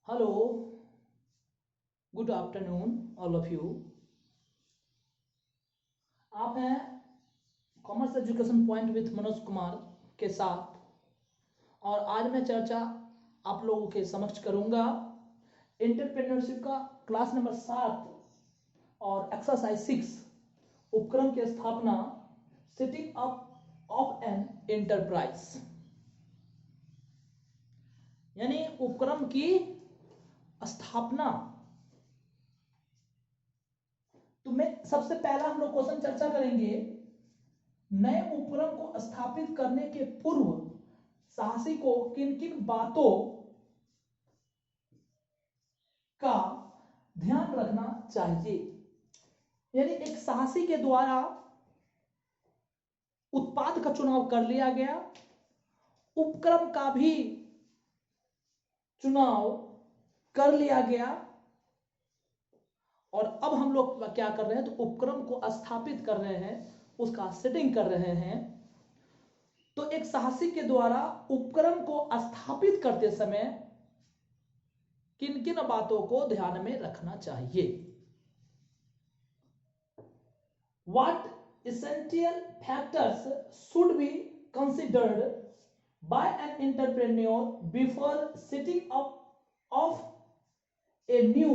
Hello, good afternoon all of you. आप हैं commerce education point with Manoj Kumar के साथ, और आज मैं चर्चा आप लोगों के समक्ष करूंगा एंटरप्रेन्योरशिप का क्लास नंबर 7 और एक्सरसाइज 6 उपक्रम की स्थापना, setting up of an enterprise, यानी उपक्रम की स्थापना। तो मैं सबसे पहला हम लोग क्वेश्चन चर्चा करेंगे, नए उपक्रम को स्थापित करने के पूर्व साहसी को किन किन बातों का ध्यान रखना चाहिए। यानी एक साहसी के द्वारा उत्पाद का चुनाव कर लिया गया, उपक्रम का भी चुनाव कर लिया गया, और अब हम लोग क्या कर रहे हैं, तो उपक्रम को स्थापित कर रहे हैं, उसका सेटिंग कर रहे हैं। तो एक साहसी के द्वारा उपक्रम को स्थापित करते समय किन किन बातों को ध्यान में रखना चाहिए। What essential factors should be considered by an entrepreneur before setting up of a new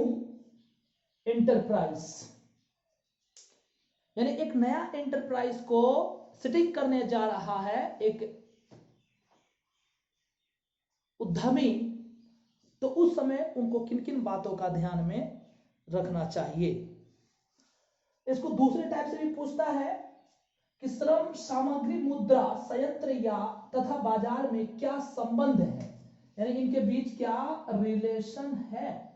enterprise। यानी एक नया एंटरप्राइज को सेटिंग करने जा रहा है एक उद्यमी, तो उस समय उनको किन किन बातों का ध्यान में रखना चाहिए। इसको दूसरे टाइप से भी पूछता है कि श्रम सामग्री मुद्रा संयंत्र या तथा बाजार में क्या संबंध है, यानी इनके बीच क्या रिलेशन है।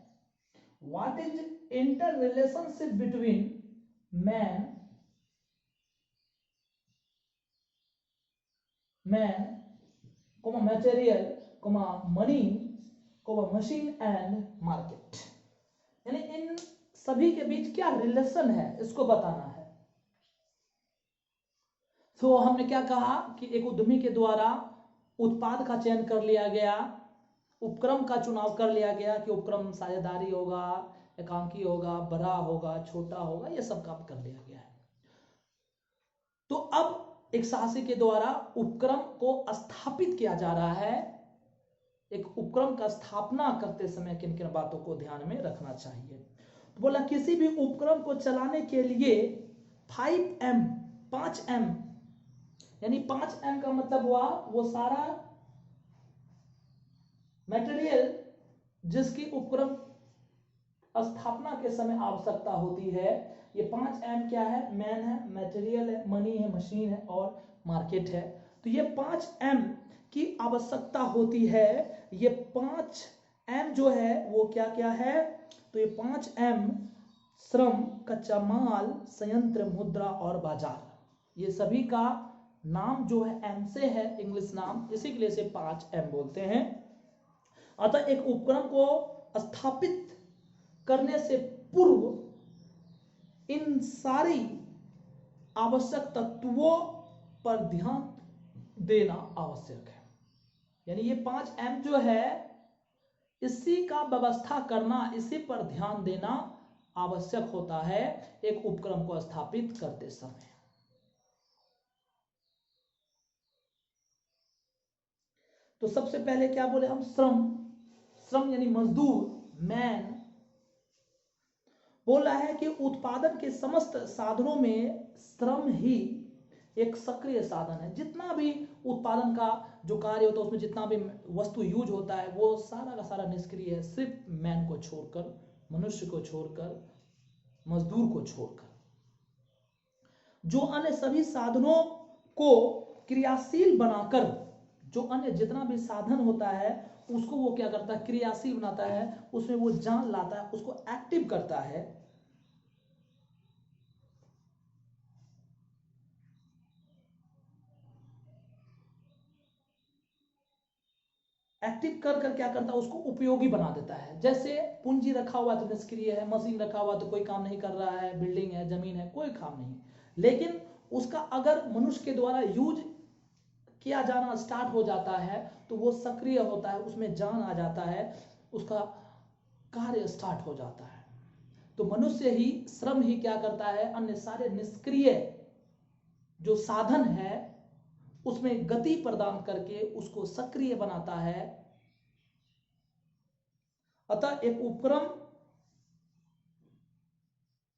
What is inter relationship between man material money machine and market, यानी इन सभी के बीच क्या रिलेशन है, इसको बताना है। तो हमने क्या कहा कि एक उद्यमी के द्वारा उत्पाद का चयन कर लिया गया, उपक्रम का चुनाव कर लिया गया कि उपक्रम साझेदारी होगा, एकांकी होगा, बड़ा होगा, छोटा होगा, यह सब काम कर लिया गया है। तो अब एक साहसी के द्वारा उपक्रम को स्थापित किया जा रहा है। एक उपक्रम का स्थापना करते समय किन किन बातों को ध्यान में रखना चाहिए। तो बोला किसी भी उपक्रम को चलाने के लिए 5M यानी 5M का मतलब हुआ वो सारा मटेरियल जिसकी उपक्रम स्थापना के समय आवश्यकता होती है। ये 5M क्या है, मैन है, मटेरियल है, मनी है, मशीन है और मार्केट है। तो ये 5M की आवश्यकता होती है। ये 5M जो है वो क्या क्या है, तो ये 5M श्रम, कच्चा माल, संयंत्र, मुद्रा और बाजार, ये सभी का नाम जो है M से है, इंग्लिश नाम, इसी के लिए से 5M बोलते हैं। अतः एक उपक्रम को स्थापित करने से पूर्व इन सारी आवश्यक तत्वों पर ध्यान देना आवश्यक है। यानी ये 5M जो है, इसी का व्यवस्था करना, इसी पर ध्यान देना आवश्यक होता है एक उपक्रम को स्थापित करते समय। तो सबसे पहले क्या बोले हम, श्रम यानी मजदूर, मैन। बोला है कि उत्पादन के समस्त साधनों में श्रम ही एक सक्रिय साधन है। जितना भी उत्पादन का जो कार्य होता है उसमें जितना भी वस्तु यूज होता है वो सारा का सारा निष्क्रिय है, सिर्फ मैन को छोड़कर, मनुष्य को छोड़कर, मजदूर को छोड़कर। जो अन्य सभी साधनों को क्रियाशील बनाकर, जो अन्य जितना भी साधन होता है उसको वो क्या करता है, क्रियाशील बनाता है, उसमें वो जान लाता है, उसको एक्टिव करता है। एक्टिव कर कर क्या करता है, उसको उपयोगी बना देता है। जैसे पूंजी रखा हुआ तो निष्क्रिय है, मशीन रखा हुआ तो कोई काम नहीं कर रहा है, बिल्डिंग है, जमीन है, कोई काम नहीं। लेकिन उसका अगर मनुष्य के द्वारा यूज किया जाना स्टार्ट हो जाता है तो वो सक्रिय होता है, उसमें जान आ जाता है, उसका कार्य स्टार्ट हो जाता है। तो मनुष्य ही, श्रम ही क्या करता है, अन्य सारे निष्क्रिय जो साधन है उसमें गति प्रदान करके उसको सक्रिय बनाता है। अतः एक उपक्रम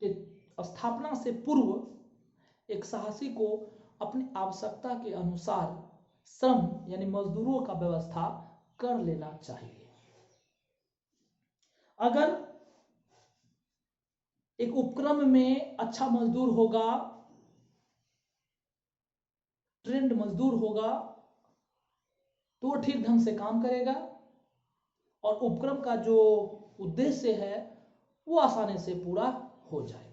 के स्थापना से पूर्व एक साहसी को अपनी आवश्यकता के अनुसार श्रम यानी मजदूरों का व्यवस्था कर लेना चाहिए। अगर एक उपक्रम में अच्छा मजदूर होगा, ट्रेंड मजदूर होगा, तो वो ठीक ढंग से काम करेगा और उपक्रम का जो उद्देश्य है वो आसानी से पूरा हो जाएगा।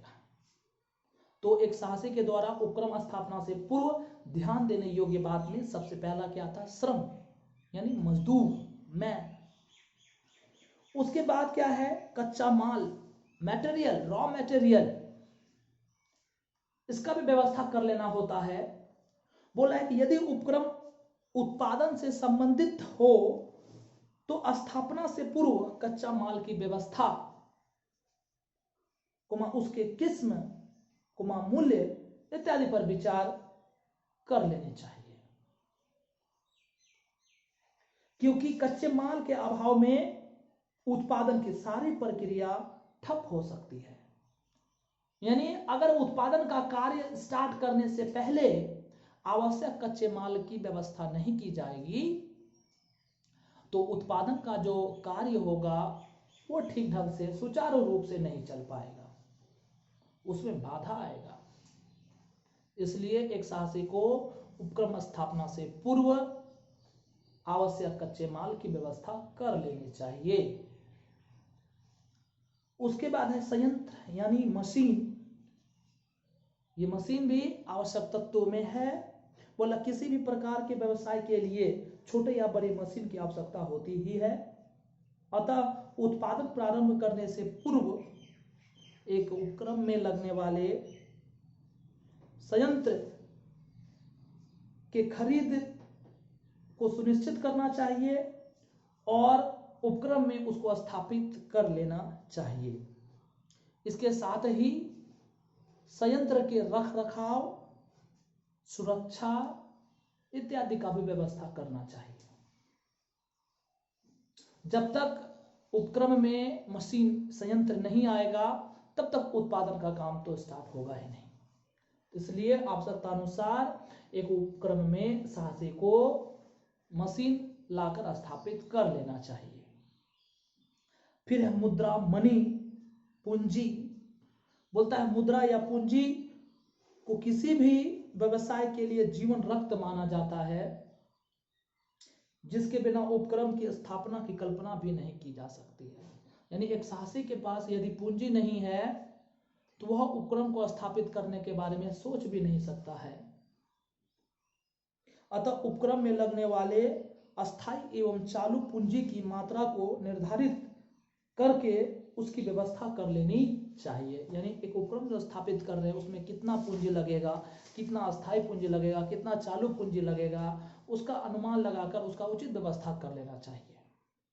तो एक साहसी के द्वारा उपक्रम स्थापना से पूर्व ध्यान देने योग्य बात में सबसे पहला क्या था, श्रम यानी मजदूर, मैन। उसके बाद क्या है, कच्चा माल, मटेरियल, रॉ मटेरियल, इसका भी व्यवस्था कर लेना होता है। बोला है कि यदि उपक्रम उत्पादन से संबंधित हो तो स्थापना से पूर्व कच्चा माल की व्यवस्था, उसके किस्म, मूल्य इत्यादि पर विचार कर लेने चाहिए, क्योंकि कच्चे माल के अभाव में उत्पादन की सारी प्रक्रिया ठप हो सकती है। यानी अगर उत्पादन का कार्य स्टार्ट करने से पहले आवश्यक कच्चे माल की व्यवस्था नहीं की जाएगी तो उत्पादन का जो कार्य होगा वो ठीक ढंग से सुचारू रूप से नहीं चल पाएगा, उसमें बाधा आएगा। इसलिए एक साहसी को उपक्रम स्थापना से पूर्व आवश्यक कच्चे माल की व्यवस्था कर लेनी चाहिए। उसके बाद है संयंत्र यानी मशीन। ये मशीन भी आवश्यक तत्वों में है। बोला किसी भी प्रकार के व्यवसाय के लिए छोटे या बड़े मशीन की आवश्यकता होती ही है। अतः उत्पादन प्रारंभ करने से पूर्व एक उपक्रम में लगने वाले संयंत्र के खरीद को सुनिश्चित करना चाहिए और उपक्रम में उसको स्थापित कर लेना चाहिए। इसके साथ ही संयंत्र के रख रखाव, सुरक्षा इत्यादि का भी व्यवस्था करना चाहिए। जब तक उपक्रम में मशीन, संयंत्र नहीं आएगा तब तक उत्पादन का काम तो स्टार्ट होगा ही नहीं। इसलिए आवश्यकता अनुसार एक उपक्रम में साहसी को मशीन लाकर स्थापित कर लेना चाहिए। फिर है मुद्रा, मनी, पूंजी। बोलता है मुद्रा या पूंजी को किसी भी व्यवसाय के लिए जीवन रक्त माना जाता है, जिसके बिना उपक्रम की स्थापना की कल्पना भी नहीं की जा सकती है। यानी एक साहसी के पास यदि पूंजी नहीं है तो वह उपक्रम को स्थापित करने के बारे में सोच भी नहीं सकता है। अतः उपक्रम में लगने वाले अस्थायी एवं चालू पूंजी की मात्रा को निर्धारित करके उसकी व्यवस्था कर लेनी चाहिए। यानी एक उपक्रम जो स्थापित कर रहे हैं उसमें कितना पूंजी लगेगा, कितना अस्थायी पूंजी लगेगा, कितना चालू पूंजी लगेगा, उसका अनुमान लगाकर उसका उचित व्यवस्था कर लेना चाहिए।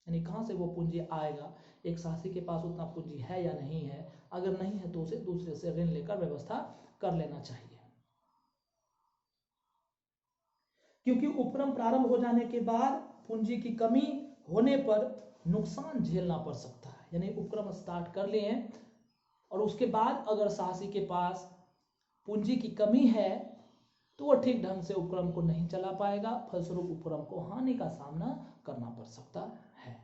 यानी कहाँ से वो पूंजी आएगा, एक साहसी के पास उतना पूंजी है या नहीं है, अगर नहीं है तो उसे दूसरे से ऋण लेकर व्यवस्था कर लेना चाहिए। क्योंकि उपक्रम प्रारंभ हो जाने के बाद पूंजी की कमी होने पर नुकसान झेलना पड़ सकता है। यानी उपक्रम स्टार्ट कर लिए और उसके बाद अगर साहसी के पास पूंजी की कमी है तो वह ठीक ढंग से उपक्रम को नहीं चला पाएगा, फलस्वरूप उपक्रम को हानि का सामना करना पड़ सकता है।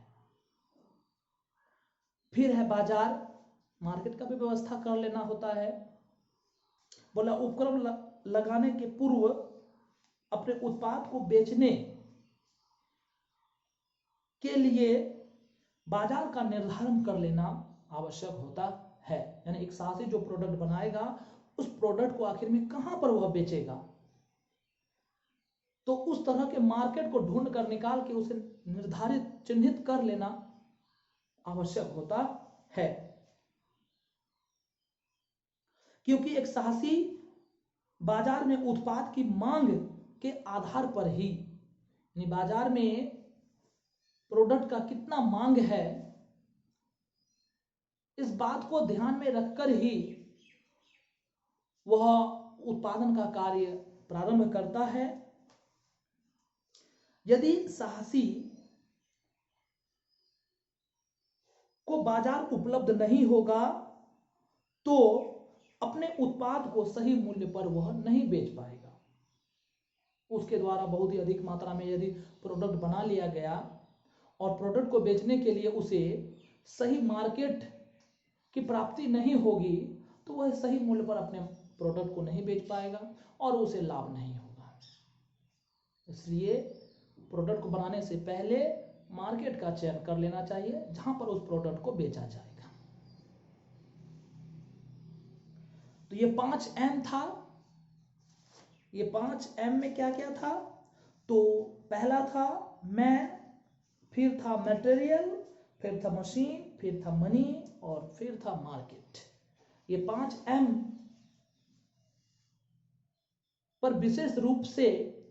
फिर है बाजार, मार्केट का भी व्यवस्था कर लेना होता है। बोला उपक्रम लगाने के पूर्व अपने उत्पाद को बेचने के लिए बाजार का निर्धारण कर लेना आवश्यक होता है। यानी एक साहसी जो प्रोडक्ट बनाएगा उस प्रोडक्ट को आखिर में कहां पर वह बेचेगा, तो उस तरह के मार्केट को ढूंढ कर निकाल के उसे निर्धारित, चिन्हित कर लेना आवश्यक होता है। क्योंकि एक साहसी बाजार में उत्पाद की मांग के आधार पर ही, बाजार में प्रोडक्ट का कितना मांग है इस बात को ध्यान में रखकर ही वह उत्पादन का कार्य प्रारंभ करता है। यदि साहसी को बाजार उपलब्ध नहीं होगा तो अपने उत्पाद को सही मूल्य पर वह नहीं बेच पाएगा। उसके द्वारा बहुत ही अधिक मात्रा में यदि प्रोडक्ट बना लिया गया और प्रोडक्ट को बेचने के लिए उसे सही मार्केट की प्राप्ति नहीं होगी तो वह सही मूल्य पर अपने प्रोडक्ट को नहीं बेच पाएगा और उसे लाभ नहीं होगा। इसलिए प्रोडक्ट को बनाने से पहले मार्केट का चयन कर लेना चाहिए जहां पर उस प्रोडक्ट को बेचा जाएगा। तो ये 5M था। ये 5M में क्या क्या था? तो पहला था मैन, फिर था मटेरियल, फिर था मशीन, फिर था मनी और फिर था मार्केट। ये 5M पर विशेष रूप से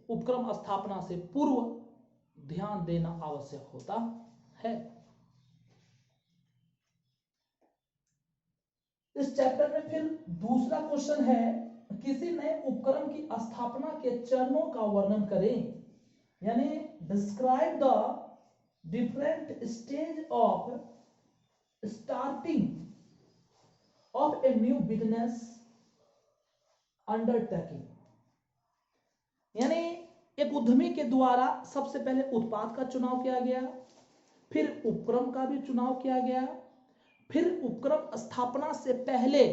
उपक्रम स्थापना से पूर्व ध्यान देना आवश्यक होता है। इस चैप्टर में फिर दूसरा क्वेश्चन है, किसी नए उपक्रम की स्थापना के चरणों का वर्णन करें, यानी describe the different stage of starting of a new business undertaking. यानी एक उद्यमी के द्वारा सबसे पहले उत्पाद का चुनाव किया गया, फिर उपक्रम का भी चुनाव किया गया, फिर उपक्रम स्थापना से पहले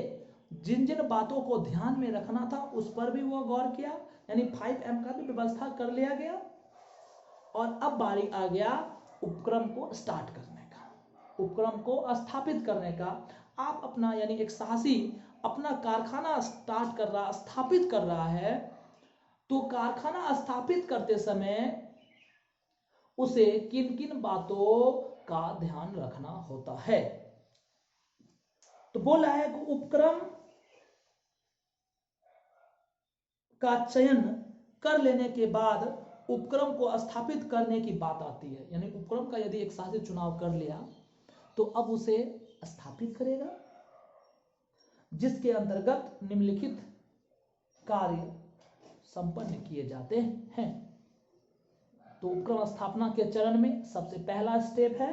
जिन जिन बातों को ध्यान में रखना था उस पर भी वो गौर किया, यानी 5M का भी व्यवस्था कर लिया गया। और अब बारी आ गया उपक्रम को स्टार्ट करने का, उपक्रम को स्थापित करने का। आप अपना यानी एक साहसी अपना कारखाना स्टार्ट कर रहा, स्थापित कर रहा है, तो कारखाना स्थापित करते समय उसे किन किन बातों का ध्यान रखना होता है। तो बोला है कि उपक्रम का चयन कर लेने के बाद उपक्रम को स्थापित करने की बात आती है। यानी उपक्रम का यदि एक साहसी चुनाव कर लिया तो अब उसे स्थापित करेगा, जिसके अंतर्गत निम्नलिखित कार्य संपन्न किए जाते हैं। तो उपक्रम स्थापना के चरण में सबसे पहला स्टेप है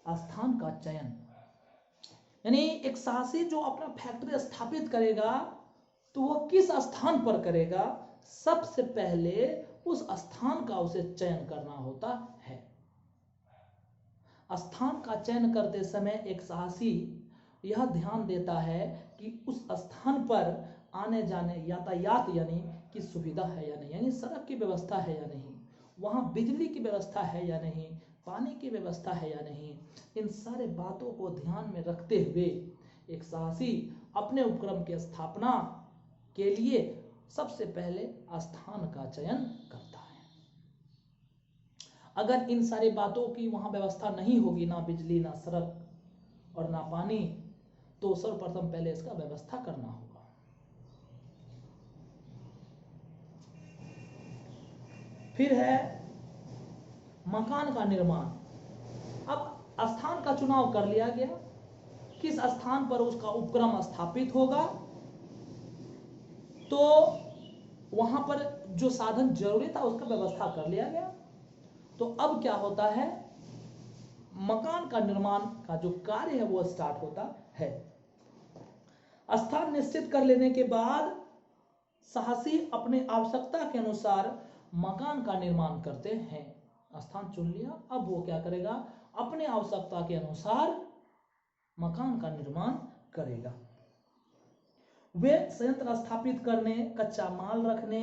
स्थान का चयन। यानी एक साहसी जो अपना फैक्ट्री स्थापित करेगा तो वह किस स्थान पर करेगा, सबसे पहले उस स्थान का उसे चयन करना होता है। स्थान का चयन करते समय एक साहसी यह ध्यान देता है कि उस स्थान पर आने जाने यातायात यानी की सुविधा है या नहीं, यानी सड़क की व्यवस्था है या नहीं, वहां बिजली की व्यवस्था है या नहीं, पानी की व्यवस्था है या नहीं। इन सारे बातों को ध्यान में रखते हुए एक साहसी अपने उपक्रम की स्थापना के लिए सबसे पहले स्थान का चयन करता है। अगर इन सारी बातों की वहां व्यवस्था नहीं होगी, ना बिजली, ना सड़क और ना पानी, तो सर्वप्रथम पहले इसका व्यवस्था करना होगा। फिर है मकान का निर्माण। अब स्थान का चुनाव कर लिया गया, किस स्थान पर उसका उपक्रम स्थापित होगा, तो वहां पर जो साधन जरूरी था उसका व्यवस्था कर लिया गया। तो अब क्या होता है, मकान का निर्माण का जो कार्य है वो स्टार्ट होता है। स्थान निश्चित कर लेने के बाद साहसी अपने आवश्यकता के अनुसार मकान का निर्माण करते हैं। स्थान चुन लिया, अब वो क्या करेगा, अपने आवश्यकता के अनुसार मकान का निर्माण करेगा। वे संयंत्र स्थापित करने, कच्चा माल रखने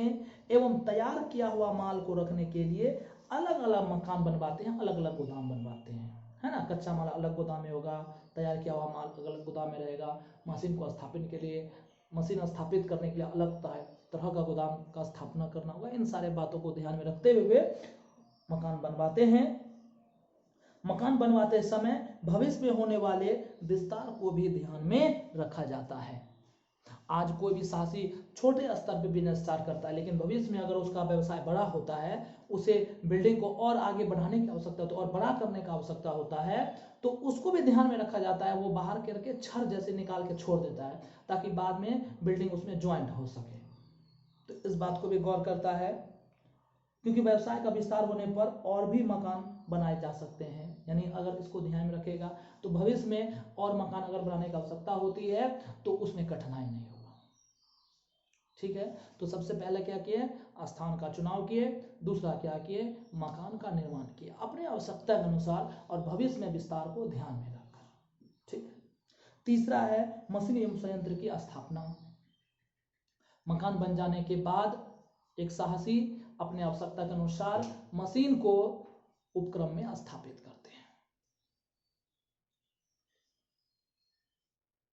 एवं तैयार किया हुआ माल को रखने के लिए अलग अलग मकान बनवाते हैं, अलग अलग गोदाम बनवाते हैं, है ना। कच्चा माल अलग गोदाम में होगा, तैयार किया हुआ माल अलग गोदाम में रहेगा। मशीन को स्थापित के लिए, मशीन स्थापित करने के लिए अलग तरह का गोदाम का स्थापना करना होगा। इन सारे बातों को ध्यान में रखते हुए मकान बनवाते हैं। मकान बनवाते समय भविष्य में होने वाले विस्तार को भी ध्यान में रखा जाता है। आज कोई भी साहसी छोटे स्तर पे बिजनेस स्टार्ट करता है, लेकिन भविष्य में अगर उसका व्यवसाय बड़ा होता है, उसे बिल्डिंग को और आगे बढ़ाने की आवश्यकता होती है और बड़ा करने का आवश्यकता होता है, तो उसको भी ध्यान में रखा जाता है। वो बाहर करके छड़ जैसे निकाल के छोड़ देता है ताकि बाद में बिल्डिंग उसमें ज्वाइंट हो सके। तो इस बात को भी गौर करता है, क्योंकि व्यवसाय का विस्तार होने पर और भी मकान बनाए जा सकते हैं। यानी अगर इसको ध्यान में रखेगा तो भविष्य में और मकान अगर बनाने की आवश्यकता होती है तो उसमें कठिनाई नहीं होगा। ठीक है, तो सबसे पहले क्या किए, स्थान का चुनाव किए, दूसरा क्या किए, मकान का निर्माण किए अपने आवश्यकता के अनुसार और भविष्य में विस्तार को ध्यान में रखकर। ठीक है, तीसरा है मशीन एवं संयंत्र की स्थापना। मकान बन जाने के बाद एक साहसी अपने आवश्यकता के अनुसार मशीन को उपक्रम में स्थापित करते हैं।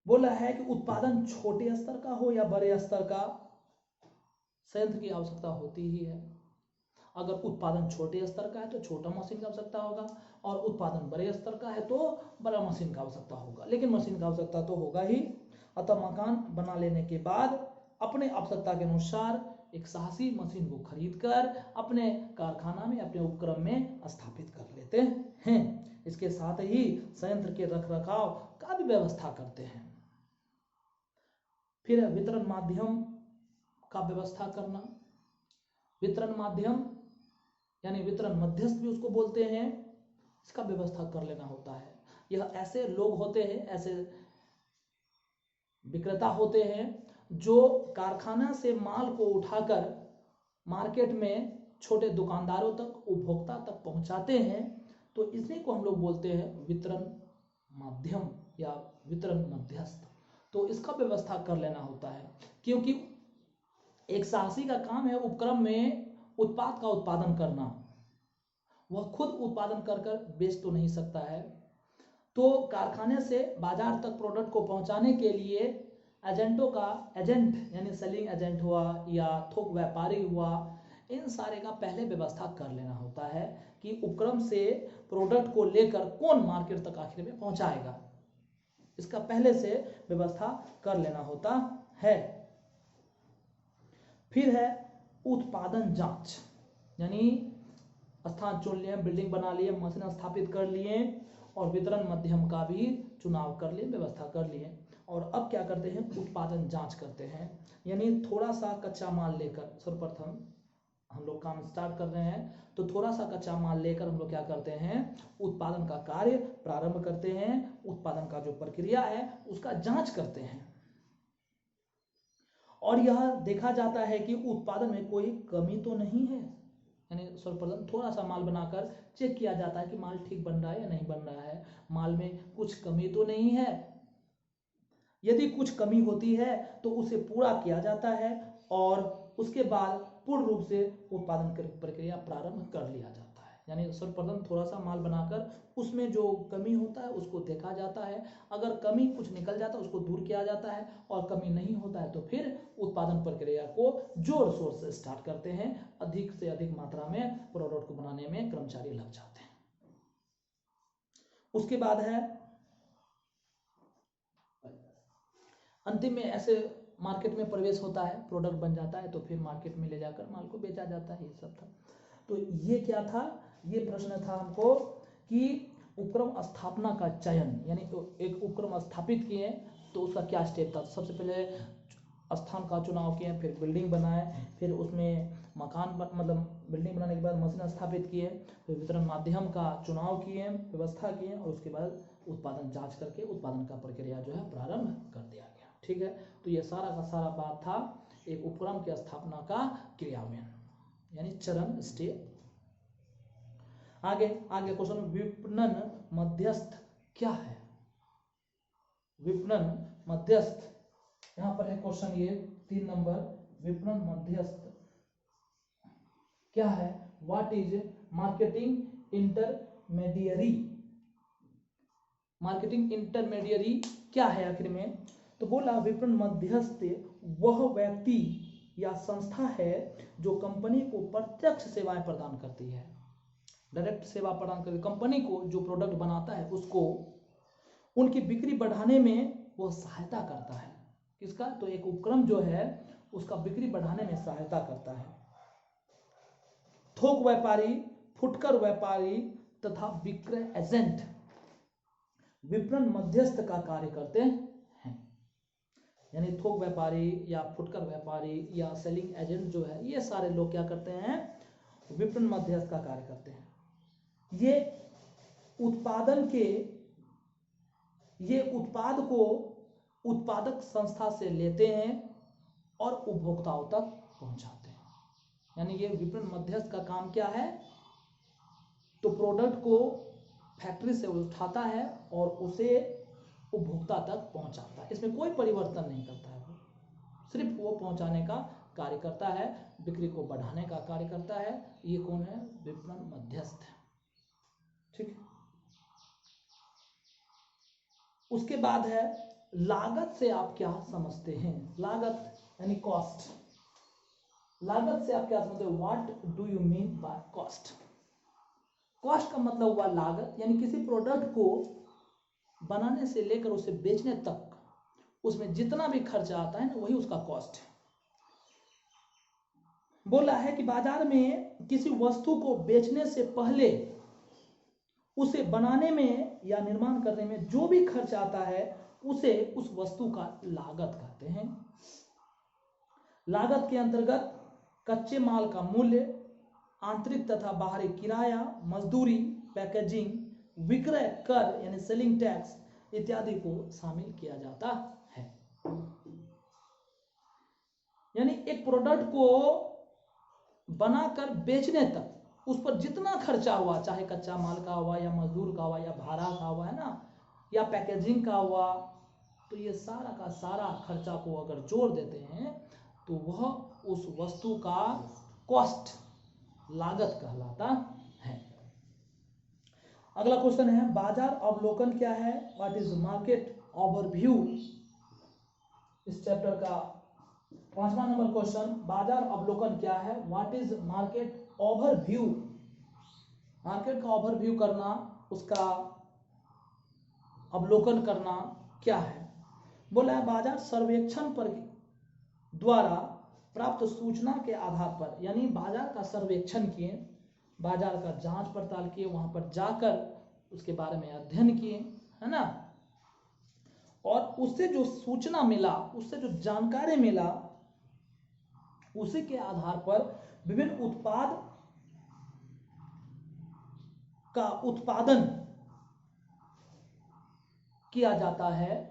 बोला है कि उत्पादन छोटे स्तर का हो या बड़े स्तर का, संयंत्र की आवश्यकता होती ही है। अगर उत्पादन छोटे स्तर का है तो छोटा मशीन की आवश्यकता होगा, और उत्पादन बड़े स्तर का है तो बड़ा मशीन की आवश्यकता होगा, लेकिन मशीन की आवश्यकता तो होगा ही। अतः मकान बना लेने के बाद अपने आवश्यकता के अनुसार एक साहसी मशीन को खरीद कर अपने कारखाना में, अपने उपक्रम में स्थापित कर लेते हैं। इसके साथ ही संयंत्र के रखरखाव का भी व्यवस्था करते हैं। फिर वितरण माध्यम का व्यवस्था करना। वितरण माध्यम यानी वितरण मध्यस्थ भी उसको बोलते हैं, इसका व्यवस्था कर लेना होता है। यह ऐसे लोग होते हैं, ऐसे विक्रेता होते हैं जो कारखाना से माल को उठाकर मार्केट में छोटे दुकानदारों तक, उपभोक्ता तक पहुंचाते हैं। तो इसी को हम लोग बोलते हैं वितरण माध्यम या वितरण मध्यस्थ। तो इसका व्यवस्था कर लेना होता है, क्योंकि एक साहसी का काम है उपक्रम में उत्पाद का उत्पादन करना। वह खुद उत्पादन कर कर बेच तो नहीं सकता है, तो कारखाने से बाजार तक प्रोडक्ट को पहुंचाने के लिए एजेंटों का, एजेंट यानी सेलिंग एजेंट हुआ या थोक व्यापारी हुआ, इन सारे का पहले व्यवस्था कर लेना होता है कि उपक्रम से प्रोडक्ट को लेकर कौन मार्केट तक आखिर में पहुंचाएगा। इसका पहले से व्यवस्था कर लेना होता है। फिर है उत्पादन जांच, यानी स्थान चुन लिए, बिल्डिंग बना लिए, मशीन स्थापित कर लिए और वितरण माध्यम का भी चुनाव कर लिए, व्यवस्था कर लिए। और अब क्या करते हैं, उत्पादन जांच करते हैं। यानी थोड़ा सा कच्चा माल लेकर, सर्वप्रथम हम लोग काम स्टार्ट कर रहे हैं तो थोड़ा सा कच्चा माल लेकर हम लोग क्या करते हैं, उत्पादन का कार्य प्रारंभ करते हैं। उत्पादन का जो प्रक्रिया है उसका जांच करते हैं और यह देखा जाता है कि उत्पादन में कोई कमी तो नहीं है। यानी सर्वप्रथम थोड़ा सा माल बनाकर चेक किया जाता है कि माल ठीक बन रहा है या नहीं बन रहा है, माल में कुछ कमी तो नहीं है। यदि कुछ कमी होती है तो उसे पूरा किया जाता है और उसके बाद पूर्ण रूप से उत्पादन प्रक्रिया प्रारंभ कर लिया जाता है। यानी सर्वप्रथम थोड़ा सा माल बनाकर उसमें जो कमी होता है उसको देखा जाता है, अगर कमी कुछ निकल जाता है उसको दूर किया जाता है, और कमी नहीं होता है तो फिर उत्पादन प्रक्रिया को जोर शोर से स्टार्ट करते हैं। अधिक से अधिक मात्रा में प्रोडक्ट को बनाने में कर्मचारी लग जाते हैं। उसके बाद है अंतिम में ऐसे मार्केट में प्रवेश होता है, प्रोडक्ट बन जाता है तो फिर मार्केट में ले जाकर माल को बेचा जाता है। ये सब था। तो ये क्या था, ये प्रश्न था हमको कि उपक्रम स्थापना का चयन, यानी एक उपक्रम स्थापित किए तो उसका क्या स्टेप था। सबसे पहले स्थान का चुनाव किए, फिर बिल्डिंग बनाए, फिर उसमें मकान मतलब बिल्डिंग बनाने के बाद मशीन स्थापित किए, फिर वितरण माध्यम का चुनाव किए, व्यवस्था किए और उसके बाद उत्पादन जांच करके उत्पादन का प्रक्रिया जो है प्रारंभ कर दिया गया। ठीक है, तो ये सारा का सारा बात था एक उपक्रम की स्थापना का क्रियान्वयन यानी चरण, स्टेप। आगे आगे क्वेश्चन, विपणन मध्यस्थ क्या है। विपणन मध्यस्थ, यहां पर है क्वेश्चन ये 3 नंबर, विपणन मध्यस्थ क्या है। What is marketing intermediary. Marketing intermediary क्या है आखिर में, तो बोला विपणन मध्यस्थ वह व्यक्ति या संस्था है जो कंपनी को प्रत्यक्ष सेवाएं प्रदान करती है, डायरेक्ट सेवा प्रदान करती है। कंपनी को जो प्रोडक्ट बनाता है उसको उनकी बिक्री बढ़ाने में वो सहायता करता है। किसका? तो एक उपक्रम जो है उसका बिक्री बढ़ाने में सहायता करता है। थोक व्यापारी, फुटकर व्यापारी तथा विक्रय एजेंट विपणन मध्यस्थ का कार्य करते हैं। यानी थोक व्यापारी या फुटकर व्यापारी या सेलिंग एजेंट जो है, ये सारे लोग क्या करते हैं? विपणन मध्यस्थ का कार्य करते हैं। ये उत्पाद को उत्पादक संस्था से लेते हैं और उपभोक्ताओं तक पहुंचाते हैं। यानी ये विपणन मध्यस्थ का काम क्या है? तो प्रोडक्ट को फैक्ट्री से उठाता है और उसे उपभोक्ता तक पहुंचाता है। इसमें कोई परिवर्तन नहीं करता है, वो सिर्फ वो पहुंचाने का कार्य करता है, बिक्री को बढ़ाने का कार्य करता है। ये कौन है? विपणन मध्यस्थ है। ठीक है। उसके बाद है लागत से आप क्या समझते हैं? लागत यानी कॉस्ट। लागत से आप क्या समझते हो? What do you mean by cost? Cost का मतलब हुआ लागत, यानी किसी प्रोडक्ट को बनाने से लेकर उसे बेचने तक उसमें जितना भी खर्चा आता है ना, वही उसका कॉस्ट है। बोला है कि बाजार में किसी वस्तु को बेचने से पहले उसे बनाने में या निर्माण करने में जो भी खर्च आता है उसे उस वस्तु का लागत कहते हैं। लागत के अंतर्गत कच्चे माल का मूल्य, आंतरिक तथा बाहरी किराया, मजदूरी, पैकेजिंग, विक्रय कर यानी सेलिंग टैक्स इत्यादि को शामिल किया जाता है। यानी एक प्रोडक्ट को बनाकर बेचने तक उस पर जितना खर्चा हुआ, चाहे कच्चा माल का हुआ या मजदूर का हुआ या भाड़ा का हुआ, है ना, या पैकेजिंग का हुआ, तो ये सारा का सारा खर्चा को अगर जोड़ देते हैं तो वह उस वस्तु का कॉस्ट, लागत कहलाता है। अगला क्वेश्चन है बाजार अवलोकन क्या है? What is market overview? इस चैप्टर का 5वां नंबर क्वेश्चन, बाजार अवलोकन क्या है? What is market overview? Market का ओवरव्यू करना, उसका अवलोकन करना क्या है? बोला है बाजार सर्वेक्षण पर द्वारा प्राप्त सूचना के आधार पर, यानी बाजार का सर्वेक्षण किए, बाजार का जांच पड़ताल किए, वहां पर जाकर उसके बारे में अध्ययन किए, है ना, और उससे जो सूचना मिला, उससे जो जानकारी मिला, उसी के आधार पर विभिन्न उत्पाद का उत्पादन किया जाता है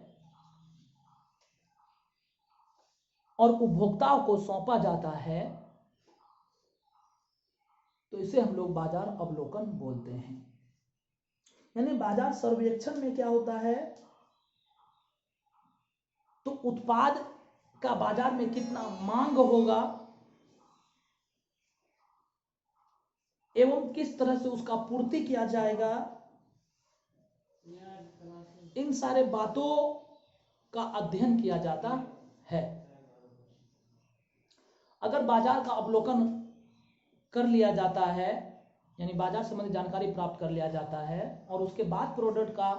और उपभोक्ताओं को सौंपा जाता है। तो इसे हम लोग बाजार अवलोकन बोलते हैं। यानी बाजार सर्वेक्षण में क्या होता है? तो उत्पाद का बाजार में कितना मांग होगा एवं किस तरह से उसका पूर्ति किया जाएगा, इन सारे बातों का अध्ययन किया जाता है। अगर बाजार का अवलोकन कर लिया जाता है, यानी बाजार संबंधी जानकारी प्राप्त कर लिया जाता है और उसके बाद प्रोडक्ट का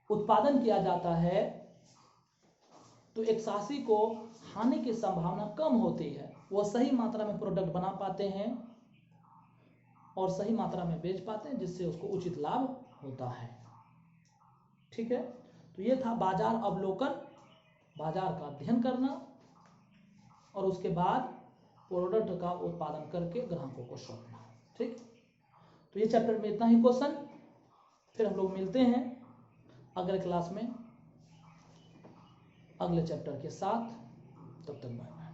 उत्पादन किया जाता है, तो एक साहसी को हानि की संभावना कम होती है। वह सही मात्रा में प्रोडक्ट बना पाते हैं और सही मात्रा में बेच पाते हैं, जिससे उसको उचित लाभ होता है। ठीक है, तो ये था बाजार अवलोकन, बाजार का अध्ययन करना और उसके बाद प्रोडक्ट का उत्पादन करके ग्राहकों को सौंपना। ठीक, तो ये चैप्टर में इतना ही क्वेश्चन। फिर हम लोग मिलते हैं अगले क्लास में अगले चैप्टर के साथ। तब तक बाय।